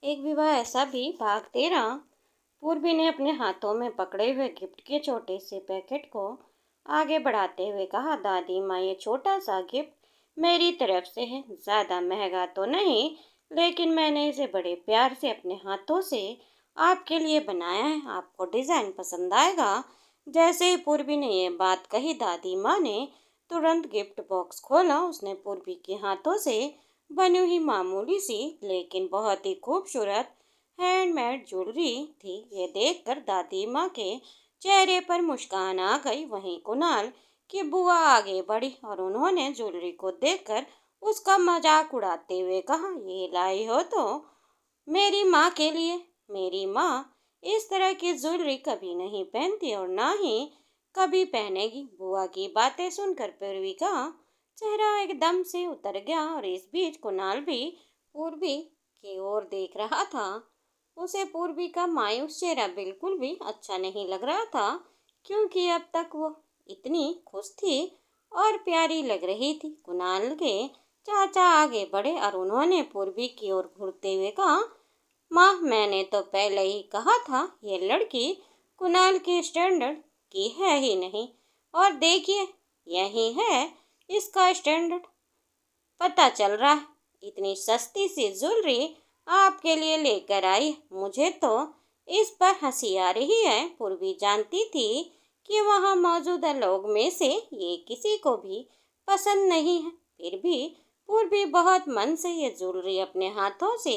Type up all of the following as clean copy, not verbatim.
एक विवाह ऐसा भी भाग 13। पूर्वी ने अपने हाथों में पकड़े हुए गिफ्ट के छोटे से पैकेट को आगे बढ़ाते हुए कहा, दादी माँ, ये छोटा सा गिफ्ट मेरी तरफ से है। ज़्यादा महंगा तो नहीं, लेकिन मैंने इसे बड़े प्यार से अपने हाथों से आपके लिए बनाया है। आपको डिज़ाइन पसंद आएगा। जैसे ही पूर्वी ने ये बात कही, दादी माँ ने तुरंत गिफ्ट बॉक्स खोला। उसने पूर्वी के हाथों से बनी हुई मामूली सी लेकिन बहुत ही खूबसूरत हैंडमेड ज्वेलरी थी। ये देखकर दादी माँ के चेहरे पर मुस्कान आ गई। वहीं कुणाल की बुआ आगे बढ़ी और उन्होंने ज्वेलरी को देखकर उसका मजाक उड़ाते हुए कहा, ये लाई हो तो मेरी माँ के लिए। मेरी माँ इस तरह की ज्वेलरी कभी नहीं पहनती और ना ही कभी पहनेगी। बुआ की बातें सुनकर पूर्वी का चेहरा एकदम से उतर गया और इस बीच कुणाल भी पूर्वी की ओर देख रहा था। उसे पूर्वी का मायूस चेहरा बिल्कुल भी अच्छा नहीं लग रहा था, क्योंकि अब तक वो इतनी खुश थी और प्यारी लग रही थी। कुणाल के चाचा आगे बढ़े और उन्होंने पूर्वी की ओर घूरते हुए कहा, माँ, मैंने तो पहले ही कहा था ये लड़की कुणाल के स्टैंडर्ड की है ही नहीं। और देखिए, यही है इसका स्टैंडर्ड। पता चल रहा है इतनी सस्ती सी ज्वेलरी आपके लिए लेकर आई। मुझे तो इस पर हंसी आ रही है। पूर्वी जानती थी कि वहाँ मौजूदा लोग में से ये किसी को भी पसंद नहीं है। फिर भी पूर्वी बहुत मन से ये ज्वेलरी अपने हाथों से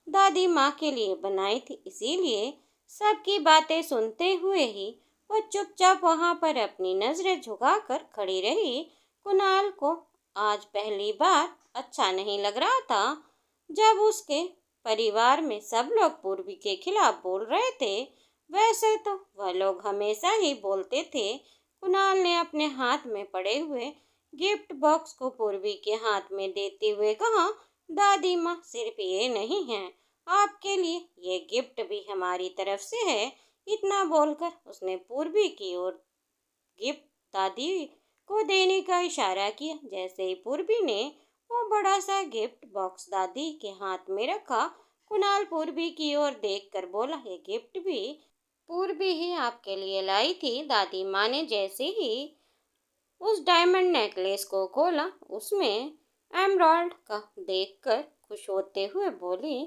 दादी माँ के लिए बनाई थी। इसीलिए सबकी बातें सुनते हुए ही वो चुपचाप वहाँ पर अपनी नजरें झुकाकर खड़ी रही। कुणाल को आज पहली बार अच्छा नहीं लग रहा था जब उसके परिवार में सब लोग पूर्वी के खिलाफ बोल रहे थे। वैसे तो वह लोग हमेशा ही बोलते थे। कुणाल ने अपने हाथ में पड़े हुए गिफ्ट बॉक्स को पूर्वी के हाथ में देते हुए कहा, दादी माँ, सिर्फ ये नहीं है आपके लिए, ये गिफ्ट भी हमारी तरफ से है। इतना बोलकर उसने पूर्वी की ओर गिफ्ट दादी को देने का इशारा किया। जैसे ही पूर्वी ने वो बड़ा सा गिफ्ट बॉक्स दादी के हाथ में रखा, कुणाल पूर्वी की ओर देखकर बोला, ये गिफ्ट भी पूर्वी ही आपके लिए लाई थी। दादी माँ ने जैसे ही उस डायमंड नेकलेस को खोला, उसमें एमराल्ड का देखकर खुश होते हुए बोली,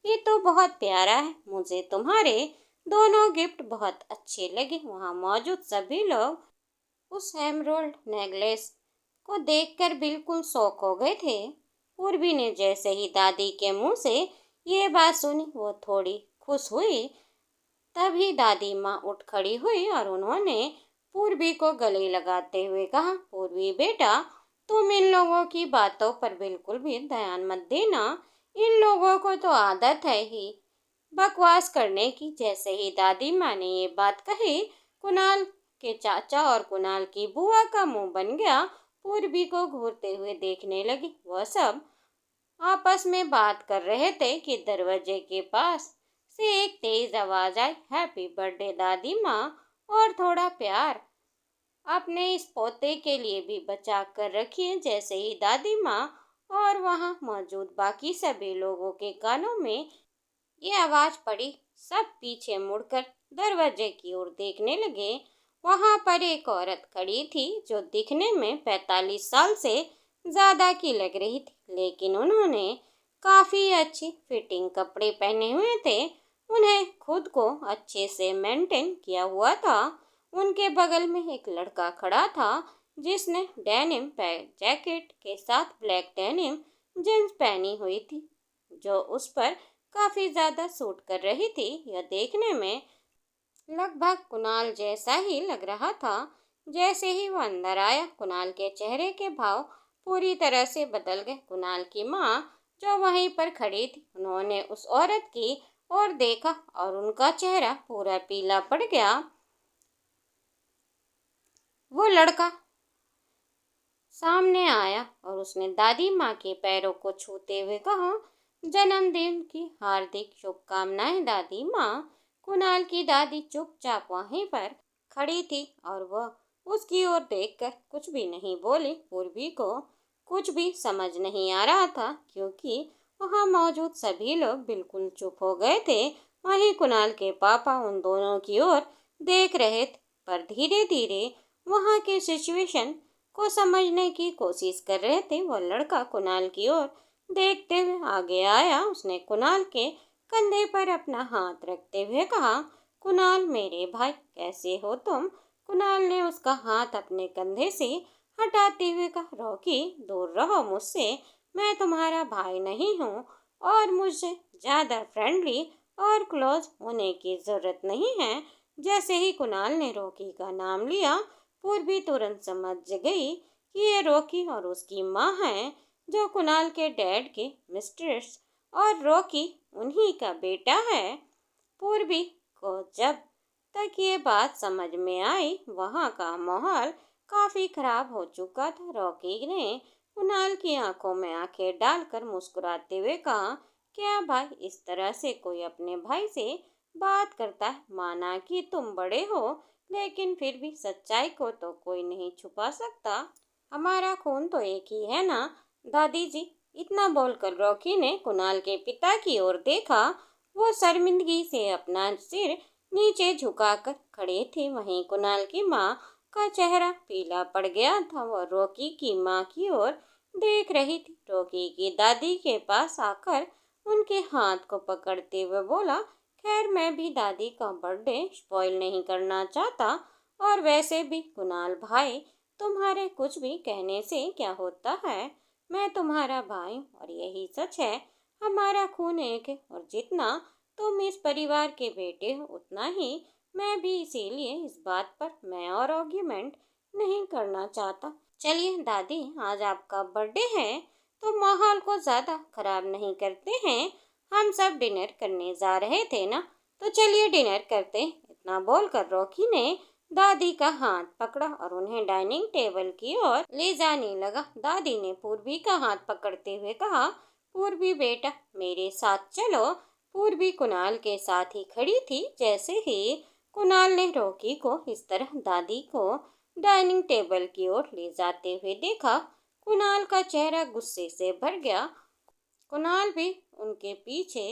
ये तो बहुत प्यारा है। मुझे तुम्हारे दोनों गिफ्ट बहुत अच्छे लगे। वहाँ मौजूद सभी लोग उस एमराल्ड नेकलेस को देखकर बिल्कुल शॉक हो गए थे। पूर्वी ने जैसे ही दादी के मुंह से ये बात सुनी, वो थोड़ी खुश हुई। तभी दादी माँ उठ खड़ी हुई और उन्होंने पूर्वी को गले लगाते हुए कहा, पूर्वी बेटा, तुम इन लोगों की बातों पर बिल्कुल भी ध्यान मत देना। इन लोगों को तो आदत है ही बकवास करने की। जैसे ही दादी माँ ने ये बात कही, कुणाल के चाचा और कुणाल की बुआ का मुंह बन गया। पूर्वी को घूरते हुए देखने लगी। वह सब आपस में बात कर रहे थे कि दरवाजे के पास से एक तेज आवाज आई, हैप्पी बर्थडे दादी माँ, और थोड़ा प्यार अपने इस पोते के लिए भी बचा कर रखिए। जैसे ही दादी माँ और वहाँ मौजूद बाकी सभी लोगों के कानों में ये आवाज पड़ी, सब पीछे मुड़कर दरवाजे की ओर देखने लगे। वहां पर एक औरत खड़ी थी जो दिखने में 45 साल से ज्यादा की लग रही थी, लेकिन उन्होंने काफी अच्छी फिटिंग कपड़े पहने हुए थे। उन्हें खुद को अच्छे से मेंटेन किया हुआ था। उनके बगल में एक लड़का खड़ा था जिसने डेनिम जैकेट के साथ ब्लैक डेनिम जींस पहनी हुई थी, जो उस पर काफी ज्यादा सूट कर रही थी। यह देखने में लगभग कुणाल जैसा ही लग रहा था। जैसे ही वो अंदर आया, कुणाल के चेहरे के भाव पूरी तरह से बदल गए। कुणाल की माँ जो वहीं पर खड़ी थी, उन्होंने उस औरत की ओर देखा और उनका चेहरा पूरा पीला पड़ गया। वो लड़का सामने आया और उसने दादी माँ के पैरों को छूते हुए कहा, जन्मदिन की हार्दिक शुभकामनाएं दादी माँ। कुणाल की दादी चुपचाप वहीं पर खड़ी थी और वह उसकी ओर देखकर कुछ भी नहीं बोली। पूर्वी को कुछ भी समझ नहीं आ रहा था, क्योंकि वहाँ मौजूद सभी लोग बिल्कुल चुप हो गए थे। वहीं कुणाल के पापा उन दोनों की ओर देख रहे थे, पर धीरे धीरे वहाँ के सिचुएशन को समझने की कोशिश कर रहे थे। वह लड़का कुणाल की ओर देखते हुए आगे आया। उसने कुणाल के कंधे पर अपना हाथ रखते हुए कहा, कुणाल मेरे भाई, कैसे हो तुम? कुणाल ने उसका हाथ अपने कंधे से हटाते हुए कहा, रॉकी दूर रहो मुझसे, मैं तुम्हारा भाई नहीं हूँ और मुझे ज़्यादा फ्रेंडली और क्लोज होने की ज़रूरत नहीं है। जैसे ही कुणाल ने रॉकी का नाम लिया, पूर्वी तुरंत समझ गई कि ये रॉकी और उसकी माँ है, जो कुणाल के डैड के मिस्ट्रेस, और रॉकी उन्हीं का बेटा है। पूर्वी को जब तक ये बात समझ में आई, वहाँ का माहौल काफ़ी खराब हो चुका था। रॉकी ने कुणाल की आंखों में आंखें डालकर मुस्कुराते हुए कहा, क्या भाई इस तरह से कोई अपने भाई से बात करता है? माना कि तुम बड़े हो, लेकिन फिर भी सच्चाई को तो कोई नहीं छुपा सकता। हमारा खून तो एक ही है ना दादी जी? इतना बोलकर रॉकी ने कुणाल के पिता की ओर देखा। वो शर्मिंदगी से अपना सिर नीचे झुकाकर खड़े थे। वहीं कुणाल की माँ का चेहरा पीला पड़ गया था। वह रॉकी की माँ की ओर देख रही थी। रॉकी की दादी के पास आकर उनके हाथ को पकड़ते हुए बोला, खैर मैं भी दादी का बर्थडे स्पॉइल नहीं करना चाहता, और वैसे भी कुणाल भाई, तुम्हारे कुछ भी कहने से क्या होता है? मैं तुम्हारा भाई हूँ और यही सच है। हमारा खून एक है और जितना तुम इस परिवार के बेटे हो उतना ही मैं भी, इसीलिए इस बात पर मैं और आर्ग्यूमेंट नहीं करना चाहता। चलिए दादी, आज आपका बर्थडे है तो माहौल को ज़्यादा खराब नहीं करते हैं। हम सब डिनर करने जा रहे थे ना, तो चलिए डिनर करते हैं। इतना बोलकर रॉकी ने दादी का हाथ पकड़ा और उन्हें डाइनिंग टेबल की ओर ले जाने लगा। दादी ने पूर्वी का हाथ पकड़ते हुए कहा, पूर्वी बेटा मेरे साथ चलो। पूर्वी कुणाल के साथ ही खड़ी थी। जैसे ही कुणाल ने रॉकी को इस तरह दादी को डाइनिंग टेबल की ओर ले जाते हुए देखा, कुणाल का चेहरा गुस्से से भर गया। कुणाल भी उनके पीछे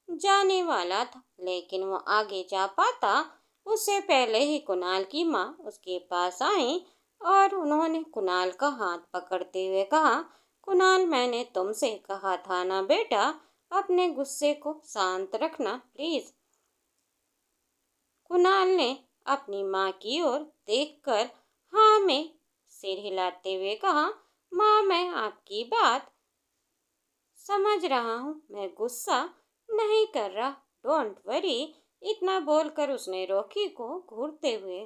जाने वाला था, लेकिन वो आगे जा पाता उससे पहले ही कुणाल की माँ उसके पास आई और उन्होंने कुणाल का हाथ पकड़ते हुए कहा, कुणाल मैंने तुमसे कहा था ना बेटा, अपने गुस्से को शांत रखना प्लीज। कुणाल ने अपनी माँ की ओर देखकर हाँ में सिर हिलाते हुए कहा, माँ मैं आपकी बात समझ रहा हूँ, मैं गुस्सा नहीं कर रहा, डोंट वरी। इतना बोलकर उसने रॉकी को घूरते हुए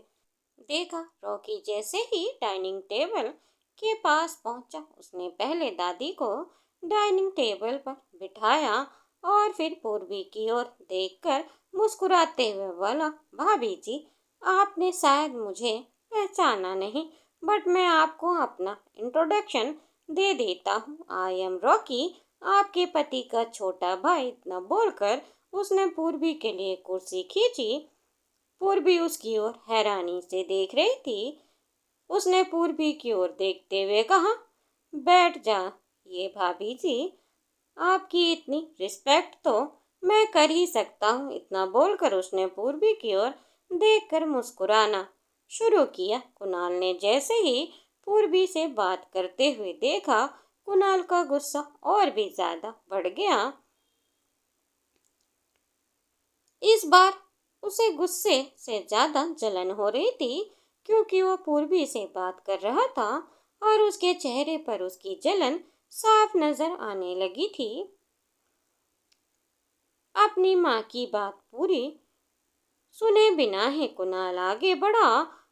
देखा। रॉकी जैसे ही डाइनिंग टेबल के पास पहुंचा, उसने पहले दादी को डाइनिंग टेबल पर बिठाया और फिर पूर्वी की ओर देखकर मुस्कुराते हुए बोला, भाभी जी आपने शायद मुझे पहचाना नहीं, बट मैं आपको अपना इंट्रोडक्शन दे देता हूँ। आई एम रॉकी, आपके पति का छोटा भाई। इतना बोलकर उसने पूर्वी के लिए कुर्सी खींची। पूर्वी उसकी ओर हैरानी से देख रही थी। उसने पूर्वी की ओर देखते हुए कहा, बैठ जा ये भाभी जी, आपकी इतनी रिस्पेक्ट तो मैं कर ही सकता हूँ। इतना बोलकर उसने पूर्वी की ओर देखकर मुस्कुराना शुरू किया। कुणाल ने जैसे ही पूर्वी से बात करते हुए देखा, कुणाल का गुस्सा और भी ज्यादा बढ़ गया। इस बार उसे गुस्से से ज्यादा जलन हो रही थी, क्योंकि वो पूर्वी से बात कर रहा था और उसके चेहरे पर उसकी जलन साफ नजर आने लगी थी। अपनी माँ की बात पूरी सुने बिना ही कुणाल आगे बढ़ा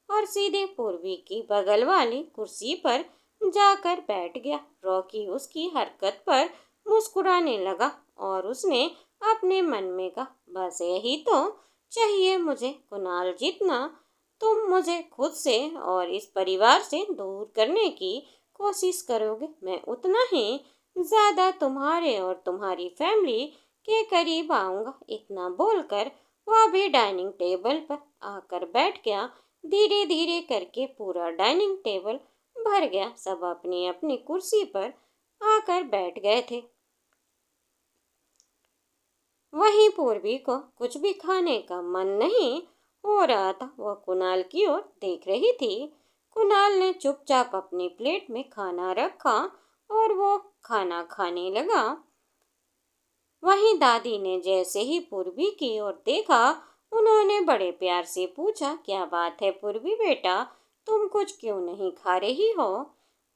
और सीधे पूर्वी की बगल वाली कुर्सी पर जाकर बैठ गया। रॉकी उसकी हरकत पर मुस्कुराने लगा और उसने अपने मन में कहा, बस यही तो चाहिए मुझे कुणाल, जितना तुम मुझे खुद से और इस परिवार से दूर करने की कोशिश करोगे, मैं उतना ही ज्यादा तुम्हारे और तुम्हारी फैमिली के करीब आऊंगा। इतना बोलकर वह भी डाइनिंग टेबल पर आकर बैठ गया। धीरे धीरे करके पूरा डाइनिंग टेबल भर गया। सब अपनी अपनी कुर्सी पर आकर बैठ गए थे। वहीं पूर्वी को कुछ भी खाने का मन नहीं हो रहा था। वह कुणाल की ओर देख रही थी। कुणाल ने चुपचाप अपनी प्लेट में खाना रखा और वो खाना खाने लगा। वहीं दादी ने जैसे ही पूर्वी की ओर देखा, उन्होंने बड़े प्यार से पूछा, क्या बात है पूर्वी बेटा, तुम कुछ क्यों नहीं खा रही हो?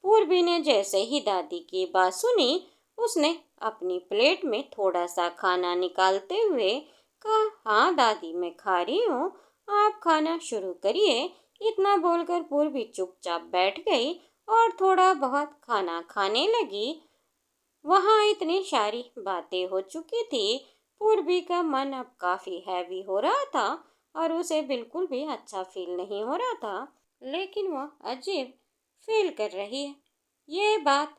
पूर्वी ने जैसे ही दादी की बात सुनी, उसने अपनी प्लेट में थोड़ा सा खाना निकालते हुए कहा, हाँ दादी मैं खा रही हूँ, आप खाना शुरू करिए। इतना बोलकर पूर्वी चुपचाप बैठ गई और थोड़ा बहुत खाना खाने लगी। वहाँ इतनी सारी बातें हो चुकी थी, पूर्वी का मन अब काफी हैवी हो रहा था और उसे बिल्कुल भी अच्छा फील नहीं हो रहा था। लेकिन वह अजीब फील कर रही है, ये बात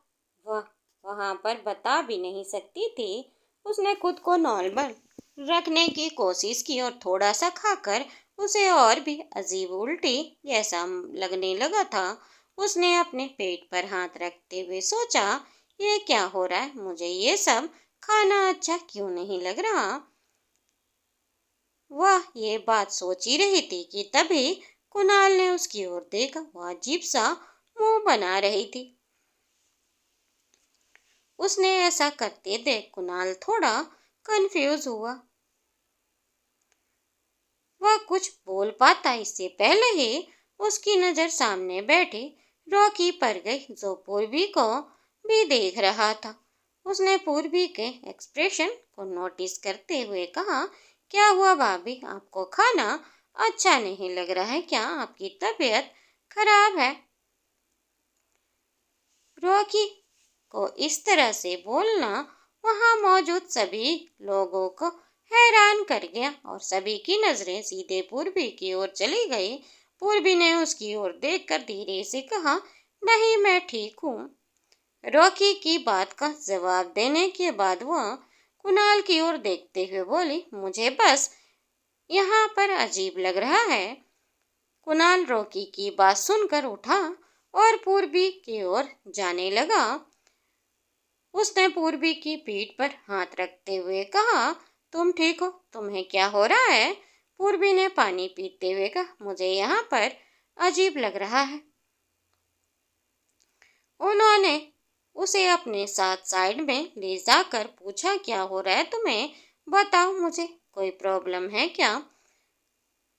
वह वहाँ पर बता भी नहीं सकती थी। उसने खुद को नॉर्मल रखने की कोशिश की और थोड़ा सा खाकर उसे और भी अजीब उल्टी जैसा लगने लगा था। उसने अपने पेट पर हाथ रखते हुए सोचा, ये क्या हो रहा है, मुझे ये सब खाना अच्छा क्यों नहीं लग रहा। वह ये बात सोच ही रही थी कि तभी कुणाल ने उसकी ओर देखा। वह अजीब सा मुंह बना रही थी। उसने ऐसा करते देख कुणाल थोड़ा कंफ्यूज हुआ। वह कुछ बोल पाता इससे पहले ही उसकी नजर सामने बैठे रॉकी पर गई, जो पूर्वी को भी देख रहा था। उसने पूर्वी के एक्सप्रेशन को नोटिस करते हुए कहा, क्या हुआ भाभी, आपको खाना अच्छा नहीं लग रहा है क्या? आपकी तबीयत खराब है? रॉकी को इस तरह से बोलना वहां मौजूद सभी लोगों को हैरान कर गया और सभी की नजरें सीधे पूर्वी की ओर चली गई। पूर्वी ने उसकी ओर देखकर धीरे से कहा, नहीं मैं ठीक हूँ। रॉकी की बात का जवाब देने के बाद वह कुणाल की ओर देखते हुए बोली, मुझे बस यहाँ पर अजीब लग रहा है। कुणाल रॉकी की बात सुनकर उठा और पूर्वी की ओर जाने लगा। उसने पूर्वी की पीठ पर हाथ रखते हुए कहा, तुम ठीक हो? तुम्हें क्या हो रहा है? पूर्वी ने पानी पीते हुए कहा, मुझे यहाँ पर अजीब लग रहा है। उन्होंने उसे अपने साथ साइड में ले जाकर पूछा, क्या हो रहा है तुम्हें? बताओ मुझे, कोई प्रॉब्लम है क्या?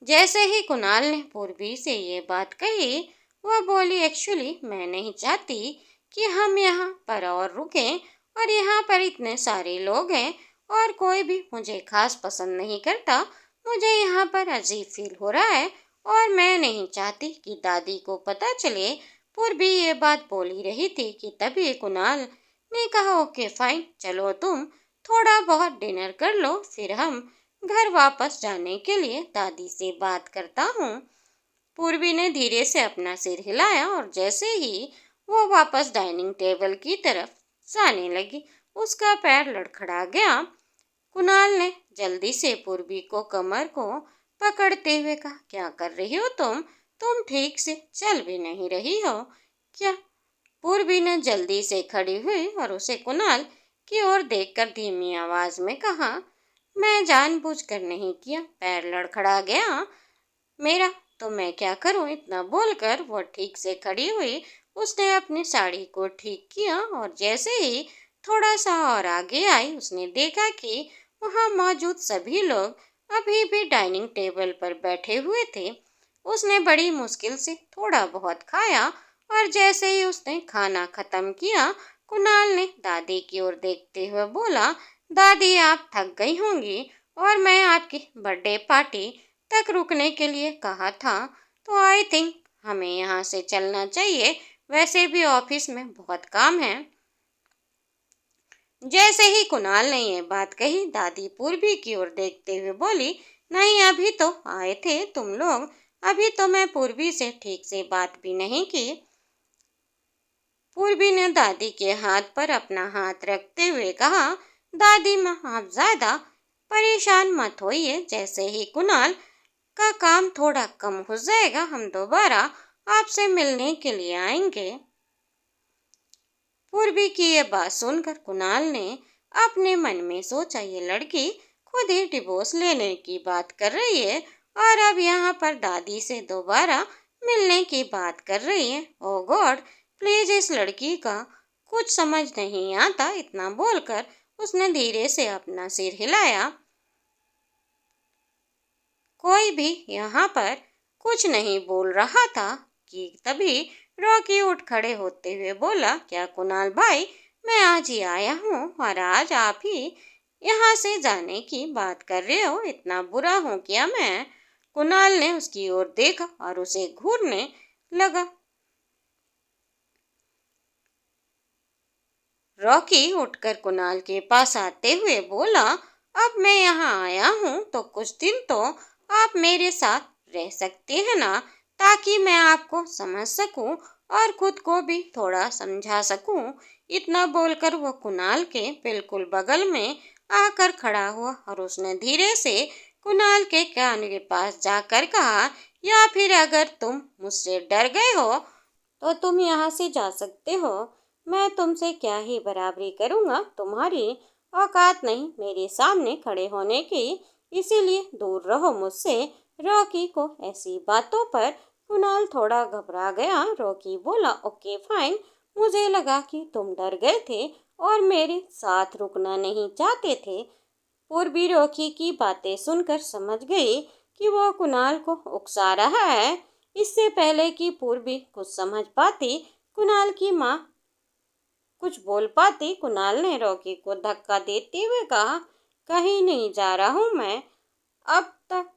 जैसे ही कुणाल ने पूर्वी से ये बात कही, वह बोली, एक्चुअली मैं नहीं चाहती कि हम यहाँ पर और रुकें और यहाँ पर इतने सारे लोग हैं और कोई भी मुझे खास पसंद नहीं करता। मुझे यहाँ पर अजीब फील हो रहा है और मैं नहीं चाहती कि दादी को पता चले। पूर्वी ये बात बोल ही रही थी कि तभी कुणाल ने कहा, ओके फाइन, चलो तुम थोड़ा बहुत डिनर कर लो, फिर हम घर वापस जाने के लिए दादी से बात करता हूँ। पूर्वी ने धीरे से अपना सिर हिलाया और जैसे ही वो वापस डाइनिंग टेबल की तरफ जाने लगी, उसका पैर लड़खड़ा गया। कुणाल ने जल्दी से पूर्वी को कमर को पकड़ते हुए कहा, क्या कर रही हो तुम ठीक से चल भी नहीं रही हो क्या? पूर्वी ने जल्दी से खड़ी हुई और उसे कुणाल की ओर देखकर धीमी आवाज में कहा, मैं जानबूझकर नहीं किया, पैर लड़खड़ा गया मेरा, तो मैं क्या करूं? इतना बोलकर वो ठीक से खड़ी हुई। उसने अपनी साड़ी को ठीक किया और जैसे ही थोड़ा सा और आगे आई, उसने देखा कि वहां मौजूद सभी लोग अभी भी डाइनिंग टेबल पर बैठे हुए थे। उसने बड़ी मुश्किल से थोड़ा बहुत खाया और जैसे ही उसने खाना खत्म किया, कुणाल ने दादी की ओर देखते हुए बोला, दादी आप थक गई होंगी और मैं आपकी बर्थडे पार्टी तक रुकने के लिए कहा था, तो आई थिंक हमें यहाँ से चलना चाहिए, वैसे भी ऑफिस में बहुत काम है। जैसे ही कुणाल ने ये बात कही, दादी पूर्वी की ओर देखते हुए बोली, नहीं अभी तो आए थे तुम लोग, अभी तो मैं पूर्वी से ठीक से बात भी नहीं की। पूर्वी ने दादी के हाथ पर अपना हाथ रखते हुए कहा, दादी माँ आप ज्यादा परेशान मत होइए, जैसे ही कुणाल का काम थोड़ा कम हो जाएगा, हम दोबारा आपसे मिलने के लिए आएंगे। पूर्वी की ये बात सुनकर कुणाल ने अपने मन में सोचा, ये लड़की खुद ही डिवोर्स लेने की बात कर रही है और अब यहाँ पर दादी से दोबारा मिलने की बात कर रही है। ओ गॉड, प्लीज इस लड़की का कुछ समझ नहीं आता। इतना बोलकर उसने धीरे से अपना सिर हिलाया। कोई भी यहाँ पर कुछ नहीं बोल रहा था कि तभी रॉकी उठ खड़े होते हुए बोला, क्या कुणाल भाई, मैं आज ही आया हूँ और आज आप ही यहाँ से जाने की बात कर रहे हो? इतना बुरा हूँ क्या मैं? कुणाल ने उसकी ओर देखा और उसे घूरने लगा। रॉकी उठकर कुणाल के पास आते हुए बोला, अब मैं यहाँ आया हूँ तो कुछ दिन तो आप मेरे साथ रह सकते हैं ना, ताकि मैं आपको समझ सकूं और खुद को भी थोड़ा समझा सकूं। इतना बोलकर वो कुणाल के बिल्कुल बगल में आकर खड़ा हुआ और उसने धीरे से कुणाल के कान के पास जाकर कहा, या फिर अगर तुम मुझसे डर गए हो तो तुम यहाँ से जा सकते हो। मैं तुमसे क्या ही बराबरी करूँगा, तुम्हारी औकात नहीं मेरे सामने खड़े होने की, इसीलिए दूर रहो मुझसे। रॉकी को ऐसी बातों पर कुणाल थोड़ा घबरा गया। रॉकी बोला, ओके फाइन, मुझे लगा कि तुम डर गए थे और मेरे साथ रुकना नहीं चाहते थे। पूर्वी रॉकी की बातें सुनकर समझ गई कि वो कुणाल को उकसा रहा है। इससे पहले कि पूर्वी कुछ समझ पाती, कुणाल की माँ कुछ बोल पाती, कुणाल ने रॉकी को धक्का देते हुए कहा, कहीं नहीं जा रहा हूँ मैं। अब तक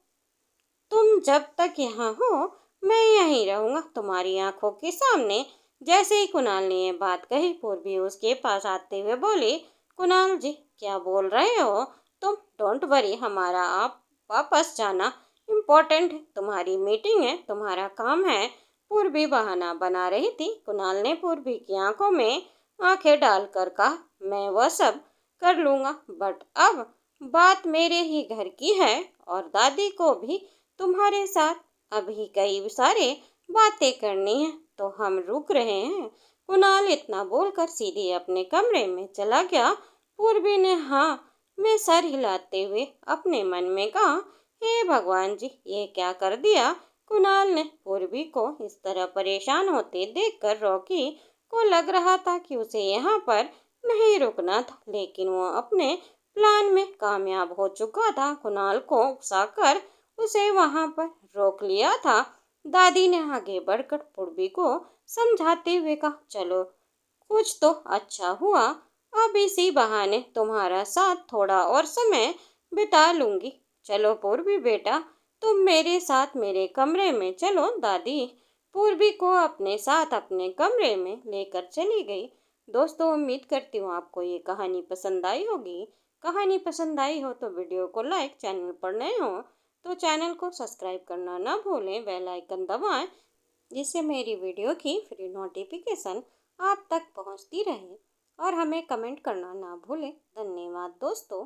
तुम जब तक यहाँ हो मैं यहीं रहूँगा तुम्हारी आंखों के सामने। जैसे ही कुणाल ने ये बात कही, पूर्वी उसके पास आते हुए बोली, कुणाल जी क्या बोल रहे हो तुम? डोंट वरी, हमारा आप वापस जाना इम्पोर्टेंट है, तुम्हारी मीटिंग है, तुम्हारा काम है। पूर्वी बहाना बना रही थी। कुणाल ने पूर्वी की आंखों में आंखें डालकर कहा, मैं वह सब कर लूँगा, बट अब बात मेरे ही घर की है और दादी को भी तुम्हारे साथ अभी कई सारे बातें करनी है, तो हम रुक रहे हैं। कुणाल इतना बोलकर सीधे अपने कमरे में चला गया। पूर्वी ने हाँ में सर हिलाते हुए अपने मन में कहा, हे भगवान जी, ये क्या कर दिया? कुणाल ने पूर्वी को इस तरह परेशान होते देखकर रॉकी को लग रहा था कि उसे यहाँ पर नहीं रुकना था, लेकिन वो अपने प्लान में कामयाब हो चुका था। कुणाल को उकसाकर उसे वहां पर रोक लिया था। दादी ने आगे बढ़कर पूर्वी को समझाते हुए कहा, चलो कुछ तो अच्छा हुआ, अब इसी बहाने तुम्हारा साथ थोड़ा और समय बिता लूंगी। चलो पूर्वी बेटा, तुम मेरे साथ मेरे कमरे में चलो। दादी पूर्वी को अपने साथ अपने कमरे में लेकर चली गई। दोस्तों, उम्मीद करती हूँ आपको ये कहानी पसंद आई होगी। कहानी पसंद आई हो तो वीडियो को लाइक, चैनल पर नए हो तो चैनल को सब्सक्राइब करना ना भूलें, बेल आइकन दबाएं, जिससे मेरी वीडियो की फ्री नोटिफिकेशन आप तक पहुंचती रहे। और हमें कमेंट करना ना भूलें। धन्यवाद दोस्तों।